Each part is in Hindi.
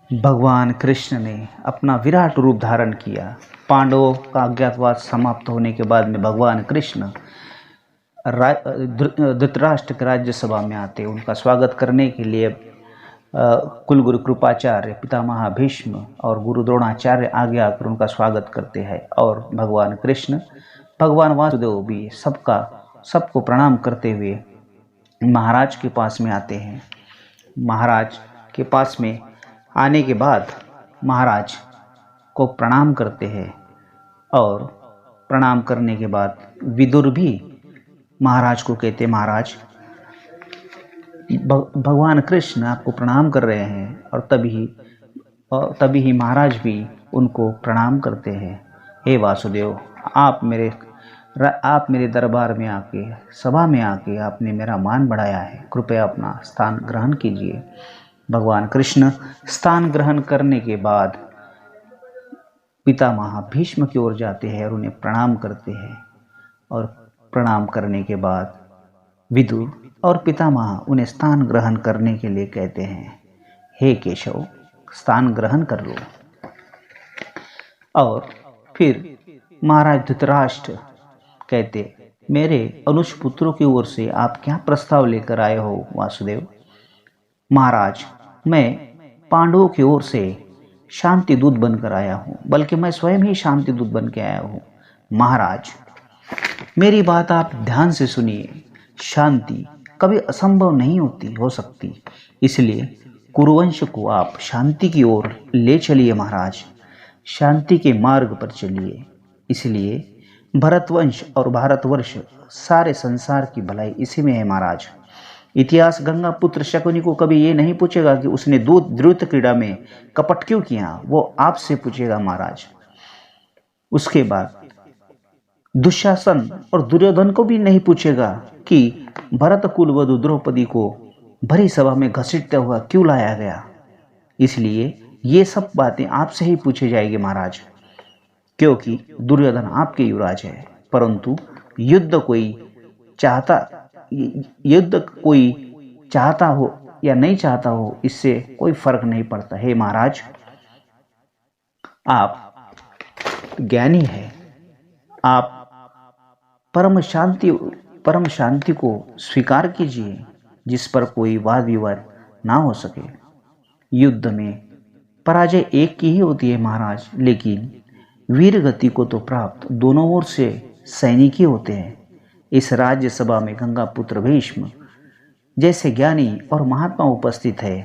भगवान कृष्ण ने अपना विराट रूप धारण किया। पांडवों का अज्ञातवास समाप्त होने के बाद में भगवान कृष्ण धृतराष्ट्र के राज्यसभा में आते। उनका स्वागत करने के लिए कुलगुरु कृपाचार्य, पितामह भीष्म और गुरु द्रोणाचार्य आगे आकर उनका स्वागत करते हैं। और भगवान कृष्ण, भगवान वासुदेव भी सबको प्रणाम करते हुए महाराज के पास में आते हैं। महाराज के पास में आने के बाद महाराज को प्रणाम करते हैं और प्रणाम करने के बाद विदुर भी महाराज को कहते, महाराज भगवान कृष्ण आपको प्रणाम कर रहे हैं। और तभी ही महाराज भी उनको प्रणाम करते हैं। हे वासुदेव, आप मेरे दरबार में आके, सभा में आके आपने मेरा मान बढ़ाया है, कृपया अपना स्थान ग्रहण कीजिए। भगवान कृष्ण स्थान ग्रहण करने के बाद पितामह भीष्म की ओर जाते हैं और उन्हें प्रणाम करते हैं। और प्रणाम करने के बाद विदुर और पितामह उन्हें स्थान ग्रहण करने के लिए कहते हैं, हे केशव, स्थान ग्रहण कर लो। और फिर महाराज धृतराष्ट्र कहते, मेरे अनुज पुत्रों की ओर से आप क्या प्रस्ताव लेकर आए हो वासुदेव? महाराज, मैं पांडवों की ओर से शांति दूत बनकर आया हूँ, बल्कि मैं स्वयं ही शांति दूत बन के आया हूँ। महाराज, मेरी बात आप ध्यान से सुनिए। शांति कभी असंभव नहीं हो सकती, इसलिए कुरुवंश को आप शांति की ओर ले चलिए। महाराज, शांति के मार्ग पर चलिए। इसलिए भरतवंश और भारतवर्ष, सारे संसार की भलाई इसी में है। महाराज, इतिहास गंगा पुत्र शकुनी को कभी ये नहीं पूछेगा कि उसने द्रुत क्रीड़ा में कपट क्यों किया, वो आपसे पूछेगा महाराज। उसके बाद दुशासन और दुर्योधन को भी नहीं पूछेगा कि भरत कुलवधु द्रौपदी को भरी सभा में घसीटता हुआ क्यों लाया गया। इसलिए ये सब बातें आपसे ही पूछी जाएगी महाराज, क्योंकि दुर्योधन आपके युवराज है। परंतु युद्ध कोई चाहता हो या नहीं चाहता हो, इससे कोई फर्क नहीं पड़ता। हे महाराज, आप ज्ञानी हैं, आप परम शांति को स्वीकार कीजिए, जिस पर कोई वाद विवाद ना हो सके। युद्ध में पराजय एक की ही होती है महाराज, लेकिन वीर गति को तो प्राप्त दोनों ओर से सैनिक ही होते हैं। इस राज्यसभा में गंगा पुत्र भीष्म जैसे ज्ञानी और महात्मा उपस्थित है।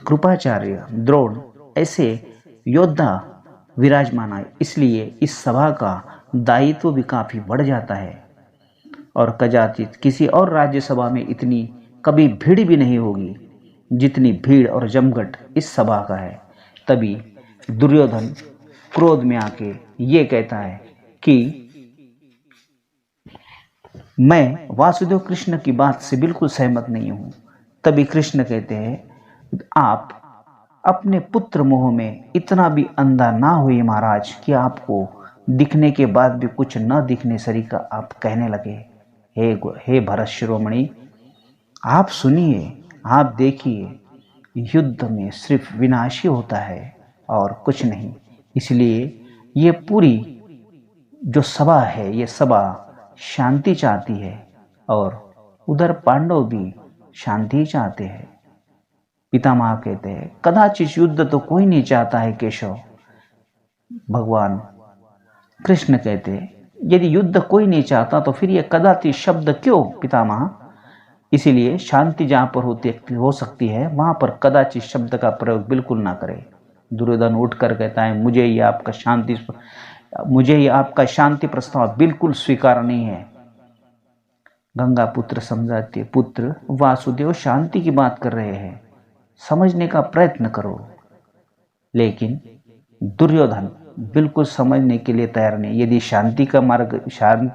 कृपाचार्य, द्रोण ऐसे योद्धा विराजमान है। इसलिए इस सभा का दायित्व भी काफी बढ़ जाता है। और कदाचित किसी और राज्यसभा में इतनी कभी भीड़ भी नहीं होगी जितनी भीड़ और जमघट इस सभा का है। तभी दुर्योधन क्रोध में आके ये कहता है कि मैं वासुदेव कृष्ण की बात से बिल्कुल सहमत नहीं हूं। तभी कृष्ण कहते हैं, आप अपने पुत्र मोह में इतना भी अंधा ना हुए महाराज कि आपको दिखने के बाद भी कुछ न दिखने सरीका आप कहने लगे। हे भरत शिरोमणि, आप सुनिए, आप देखिए, युद्ध में सिर्फ विनाश ही होता है और कुछ नहीं। इसलिए ये पूरी जो सभा है, ये सभा शांति चाहती है और उधर पांडव भी शांति चाहते हैं। पितामह कहते हैं, कदाचित युद्ध तो कोई नहीं चाहता है केशव। भगवान कृष्ण कहते हैं, यदि युद्ध कोई नहीं चाहता तो फिर ये कदाचित शब्द क्यों पितामह? इसीलिए शांति जहां पर हो सकती है वहां पर कदाचित शब्द का प्रयोग बिल्कुल ना करें। दुर्योधन उठकर कहता है, मुझे ये आपका शांति प्रस्ताव बिल्कुल स्वीकार नहीं है। गंगा पुत्र समझाते, पुत्र वासुदेव शांति की बात कर रहे हैं, समझने का प्रयत्न करो। लेकिन दुर्योधन बिल्कुल समझने के लिए तैयार नहीं। यदि शांति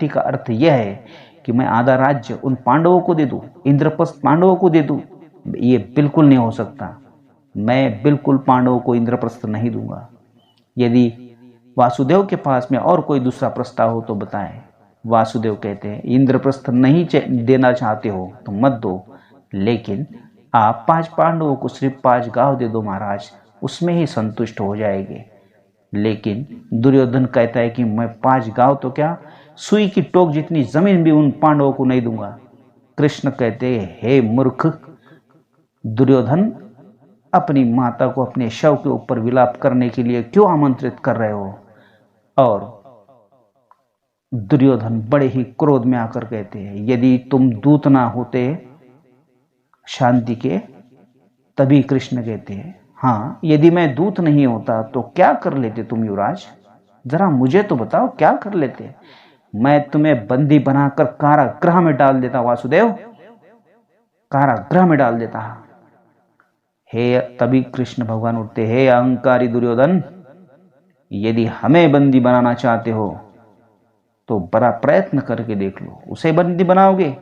का अर्थ यह है कि मैं आधा राज्य उन पांडवों को दे दूं, इंद्रप्रस्थ पांडवों को दे दूं, ये बिल्कुल नहीं हो सकता। मैं बिल्कुल पांडवों को इंद्रप्रस्थ नहीं दूंगा। यदि वासुदेव के पास में और कोई दूसरा प्रस्ताव हो तो बताएं। वासुदेव कहते हैं, इंद्रप्रस्थ नहीं देना चाहते हो तो मत दो, लेकिन आप 5 पांडवों को सिर्फ 5 गांव दे दो महाराज, उसमें ही संतुष्ट हो जाएंगे। लेकिन दुर्योधन कहता है कि मैं 5 गांव तो क्या, सुई की टोक जितनी जमीन भी उन पांडवों को नहीं दूंगा। कृष्ण कहते हे मूर्ख दुर्योधन, अपनी माता को अपने शव के ऊपर विलाप करने के लिए क्यों आमंत्रित कर रहे हो। और दुर्योधन बड़े ही क्रोध में आकर कहते हैं यदि तुम दूत ना होते शांति के, तभी कृष्ण कहते हैं हाँ, यदि मैं दूत नहीं होता तो क्या कर लेते तुम युवराज, जरा मुझे तो बताओ क्या कर लेते। मैं तुम्हें बंदी बनाकर कारागृह में डाल देता वासुदेव, कारागृह में डाल देता। हे तभी कृष्ण भगवान उठते, हे अहंकारी दुर्योधन, यदि हमें बंदी बनाना चाहते हो तो बड़ा प्रयत्न करके देख लो, उसे बंदी बनाओगे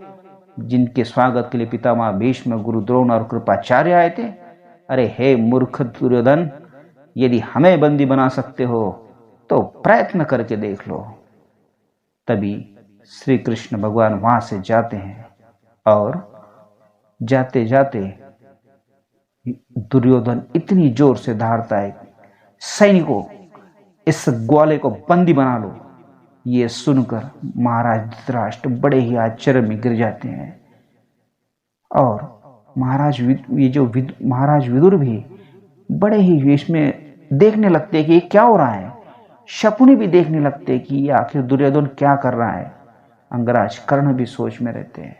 जिनके स्वागत के लिए पितामह भीष्म, गुरु द्रोण और कृपाचार्य आए थे। अरे हे मूर्ख दुर्योधन, यदि हमें बंदी बना सकते हो तो प्रयत्न करके देख लो। तभी श्री कृष्ण भगवान वहां से जाते हैं और जाते जाते दुर्योधन इतनी जोर से दहाड़ता है, सैनिकों इस ग्वाले को बंदी बना लो। ये सुनकर महाराज धृतराष्ट्र बड़े ही आश्चर्य में गिर जाते हैं और महाराज विदुर भी बड़े ही इसमें देखने लगते कि ये क्या हो रहा है। शकुनी भी देखने लगते कि ये आखिर दुर्योधन क्या कर रहा है। अंगराज कर्ण भी सोच में रहते हैं,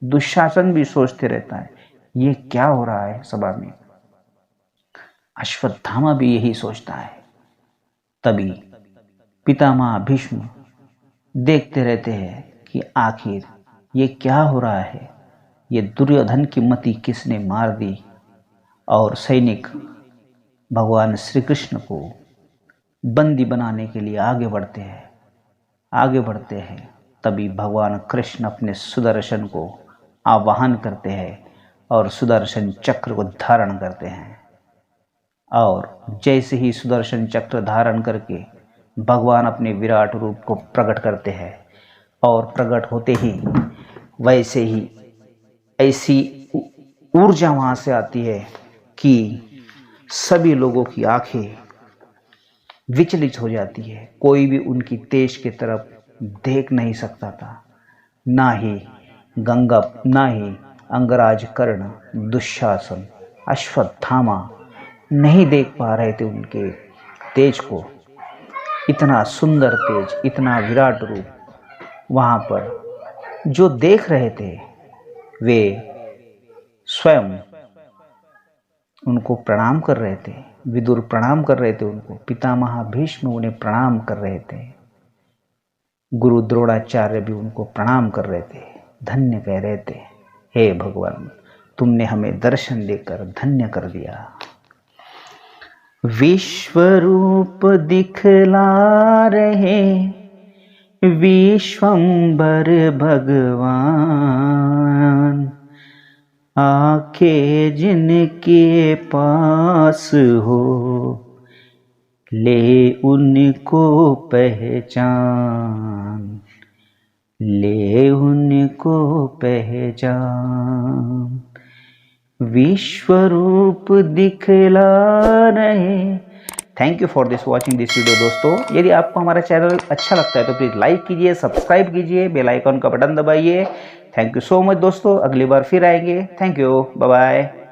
दुशासन भी सोचते रहता है ये क्या हो रहा है सभा में। अश्वत्थामा भी यही सोचता है। तभी पितामह भीष्म देखते रहते हैं कि आखिर ये क्या हो रहा है, ये दुर्योधन की मति किसने मार दी। और सैनिक भगवान श्री कृष्ण को बंदी बनाने के लिए आगे बढ़ते हैं। तभी भगवान कृष्ण अपने सुदर्शन को आवाहन करते हैं और सुदर्शन चक्र को धारण करते हैं। और जैसे ही सुदर्शन चक्र धारण करके भगवान अपने विराट रूप को प्रकट करते हैं और प्रकट होते ही वैसे ही ऐसी ऊर्जा वहां से आती है कि सभी लोगों की आंखें विचलित हो जाती है। कोई भी उनकी तेज की तरफ देख नहीं सकता था, ना ही अंगराज कर्ण, दुशासन, अश्वत्थामा नहीं देख पा रहे थे उनके तेज को। इतना सुंदर तेज, इतना विराट रूप वहां पर जो देख रहे थे वे स्वयं उनको प्रणाम कर रहे थे। विदुर प्रणाम कर रहे थे उनको, पितामह भीष्म उन्हें प्रणाम कर रहे थे, गुरु द्रोणाचार्य भी उनको प्रणाम कर रहे थे, धन्य कह रहे थे। हे भगवान, तुमने हमें दर्शन देकर धन्य कर दिया। विश्वरूप दिखला रहे विश्वंभर भगवान, आंखें जिनके पास हो ले उनको पहचान, ले उनको पहचान। विश्वरूप दिखला रहे। Thank you for this watching this video दोस्तों। यदि आपको हमारा चैनल अच्छा लगता है तो प्लीज़ लाइक कीजिए, सब्सक्राइब कीजिए, बेल आइकन का बटन दबाइए। थैंक यू सो मच दोस्तों, अगली बार फिर आएंगे। Thank you, bye bye.